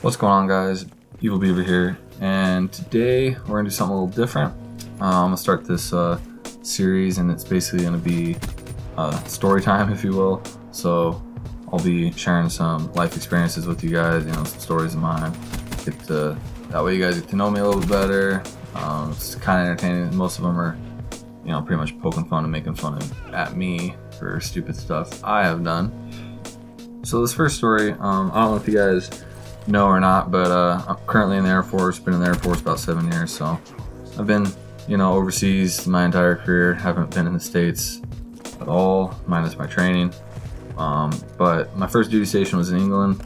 What's going on, guys? Evil Beaver here, and today we're gonna do something a little different. I'm gonna start this series, and it's basically gonna be story time, if you will. So I'll be sharing some life experiences with you guys, some stories of mine. That way you guys get to know me a little bit better. It's kind of entertaining. Most of them are, pretty much poking fun and making fun at me for stupid stuff I have done. So this first story, I don't know if you guys know or not, but I'm currently in the Air Force. Been in the Air Force about 7 years, so I've been, overseas my entire career. Haven't been in the States at all, minus my training. But my first duty station was in England,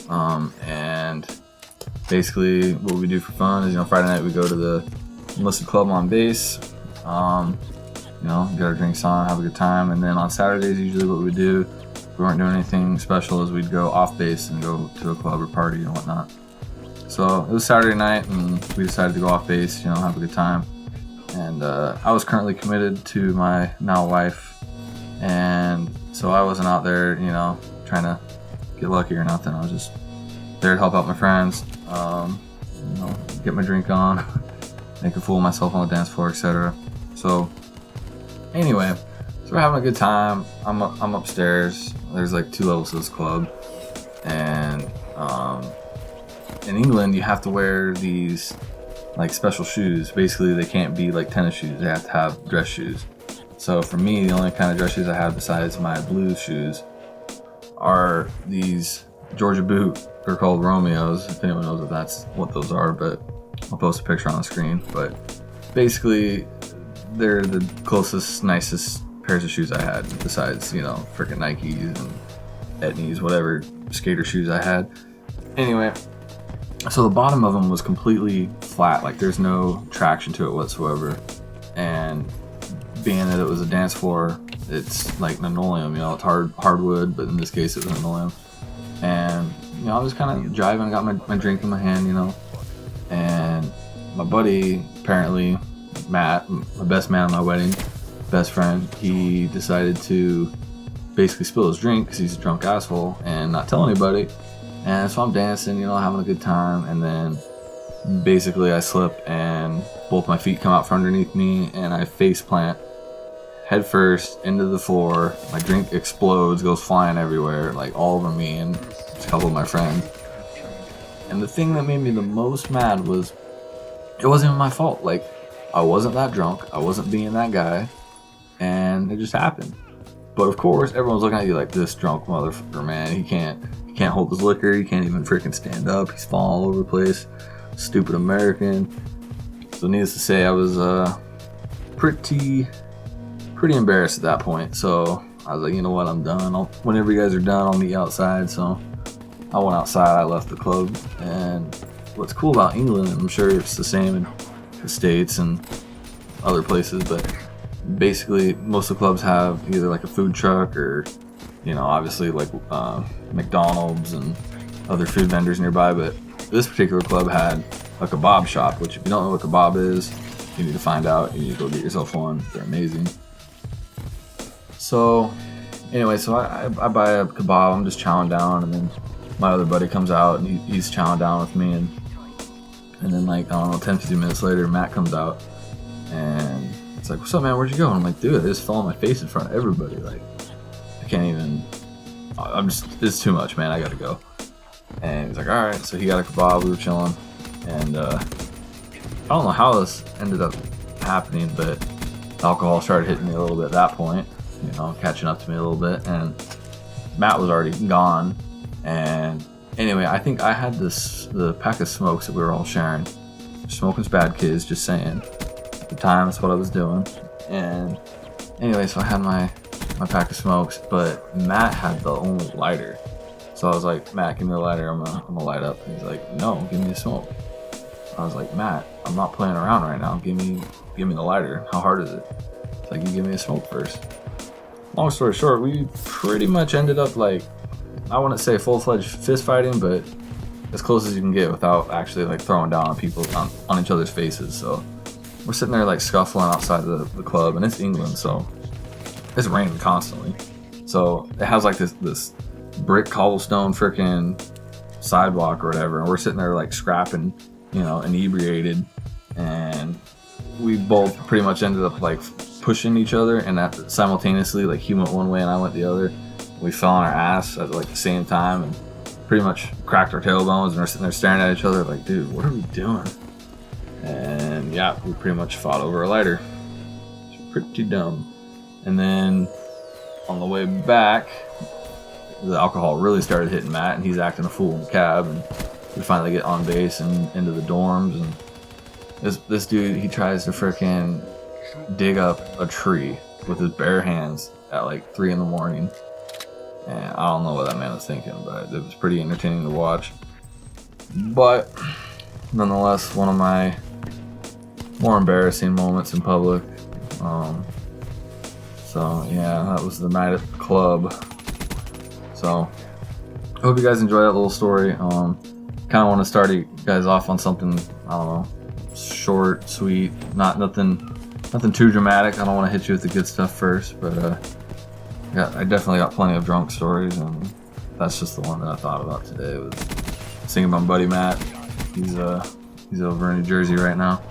and basically what we do for fun is, Friday night we go to the enlisted club on base, get our drinks on, have a good time, and then on Saturdays usually what we do, if we weren't doing anything special, is we'd go off base and go to a club or party and whatnot. So it was Saturday night, and we decided to go off base, have a good time. And I was currently committed to my now wife, and so I wasn't out there, trying to get lucky or nothing. I was just there to help out my friends, get my drink on, make a fool of myself on the dance floor, etc. So anyway, so we're having a good time. I'm upstairs. There's like 2 levels to this club, and in England you have to wear these like special shoes. Basically they can't be like tennis shoes, they have to have dress shoes. So for me, the only kind of dress shoes I have besides my blue shoes are these Georgia Boot. They're called Romeos, if anyone knows what those are, but I'll post a picture on the screen. But basically they're the closest, nicest pairs of shoes I had, besides, freaking Nikes and Etnies, whatever skater shoes I had. Anyway, so the bottom of them was completely flat, like there's no traction to it whatsoever. And being that it was a dance floor, it's like linoleum, it's hardwood, but in this case it was linoleum. And I was kind of driving, got my drink in my hand, and my buddy, apparently Matt, my best man at my wedding, best friend, he decided to basically spill his drink because he's a drunk asshole and not tell anybody. And so I'm dancing, having a good time, and then basically I slip and both my feet come out from underneath me and I face plant head first into the floor. My drink explodes, goes flying everywhere, like all over me and a couple of my friends. And the thing that made me the most mad was it wasn't even my fault. Like, I wasn't that drunk, I wasn't being that guy, and it just happened. But of course everyone's looking at you like, this drunk motherfucker, man, he can't hold his liquor, he can't even freaking stand up, he's falling all over the place, stupid American. So needless to say, I was pretty embarrassed at that point. So I was like, you know what, I'm done. Whenever you guys are done, I'll meet you outside. So I went outside, I left the club. And what's cool about England, and I'm sure it's the same in the States and other places, but basically most of the clubs have either like a food truck or, obviously like McDonald's and other food vendors nearby. But this particular club had a kebab shop, which if you don't know what kebab is, you need to find out. You need to go get yourself one. They're amazing. So anyway, so I buy a kebab, I'm just chowing down, and then my other buddy comes out and he's chowing down with me, and then like, I don't know, 10-15 minutes later, Matt comes out and it's like, what's up, man, where'd you go? And I'm like, dude, I just fell on my face in front of everybody. Like, I can't even, it's too much, man, I gotta go. And he's like, alright. So he got a kebab, we were chilling, and I don't know how this ended up happening, but alcohol started hitting me a little bit at that point, catching up to me a little bit, and Matt was already gone. And anyway, I think I had the pack of smokes that we were all sharing. Smoking's bad, kids, just saying. At the time, that's what I was doing. And anyway, so I had my pack of smokes, but Matt had the only lighter. So I was like, Matt, give me the lighter, I'm gonna light up. And he's like, no, give me a smoke. I was like, Matt, I'm not playing around right now. Give me the lighter. How hard is it? It's like, you give me a smoke first. Long story short, we pretty much ended up like, I wouldn't say full-fledged fist fighting, but as close as you can get without actually like throwing down on people on each other's faces. So we're sitting there like scuffling outside the club, and it's England, so it's raining constantly. So it has like this brick cobblestone freaking sidewalk or whatever, and we're sitting there like scrapping, you know, inebriated, and we both pretty much ended up like pushing each other, and that simultaneously, like he went one way and I went the other. We fell on our ass at like the same time and pretty much cracked our tailbones, and we're sitting there staring at each other like, dude, what are we doing? And yeah, we pretty much fought over a lighter. It's pretty dumb. And then on the way back, the alcohol really started hitting Matt, and he's acting a fool in the cab, and we finally get on base and into the dorms, and this dude, he tries to freaking dig up a tree with his bare hands at like 3 in the morning. And I don't know what that man was thinking, but it was pretty entertaining to watch. But nonetheless, one of my more embarrassing moments in public. So yeah, that was the night at the club. So I hope you guys enjoy that little story. Kind of want to start you guys off on something, I don't know, short, sweet, nothing too dramatic. I don't want to hit you with the good stuff first, but yeah, I definitely got plenty of drunk stories, and that's just the one that I thought about today. Was thinking about my buddy Matt. He's over in New Jersey right now.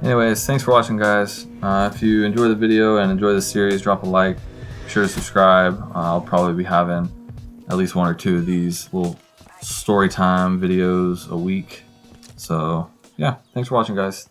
Anyways, thanks for watching, guys. If you enjoy the video and enjoy the series, drop a like. Be sure to subscribe. I'll probably be having at least 1 or 2 of these little story time videos a week. So yeah, thanks for watching, guys.